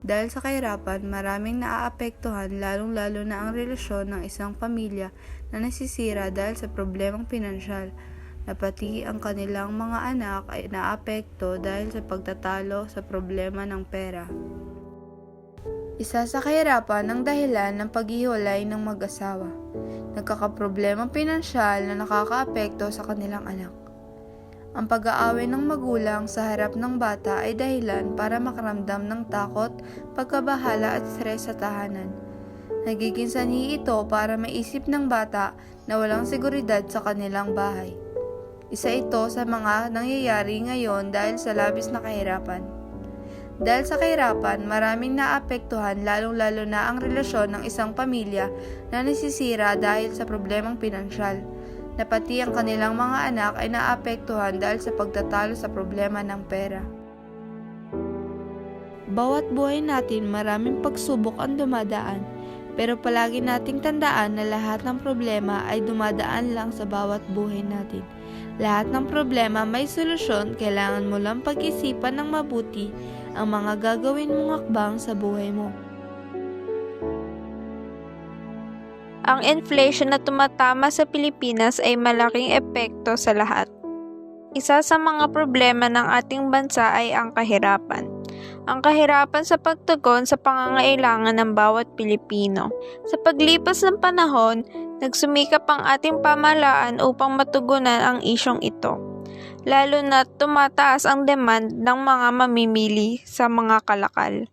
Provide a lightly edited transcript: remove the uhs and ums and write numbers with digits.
Dahil sa kahirapan, maraming naaapektuhan lalong-lalo na ang relasyon ng isang pamilya na nasisira dahil sa problemang pinansyal, na pati ang kanilang mga anak ay naapekto dahil sa pagtatalo sa problema ng pera. Isa sa kahirapan ang dahilan ng paghiwalay ng mag-asawa. Nagkakaproblemang pinansyal na nakakaapekto sa kanilang anak. Ang pag-aaway ng magulang sa harap ng bata ay dahilan para makaramdam ng takot, pagkabahala at stress sa tahanan. Nagiging sanhi ito para maisip ng bata na walang seguridad sa kanilang bahay. Isa ito sa mga nangyayari ngayon dahil sa labis na kahirapan. Dahil sa kahirapan, maraming naapektuhan lalong-lalo na ang relasyon ng isang pamilya na nasisira dahil sa problemang pinansyal, na pati ang kanilang mga anak ay naapektuhan dahil sa pagtatalo sa problema ng pera. Bawat buhay natin maraming pagsubok ang dumadaan, pero palagi nating tandaan na lahat ng problema ay dumadaan lang sa bawat buhay natin. Lahat ng problema may solusyon, kailangan mo lang pag-isipan ng mabuti ang mga gagawin mong hakbang sa buhay mo. Ang inflation na tumatama sa Pilipinas ay malaking epekto sa lahat. Isa sa mga problema ng ating bansa ay ang kahirapan. Ang kahirapan sa pagtugon sa pangangailangan ng bawat Pilipino. Sa paglipas ng panahon, nagsumikap ang ating pamahalaan upang matugunan ang isyong ito, lalo na tumataas ang demand ng mga mamimili sa mga kalakal.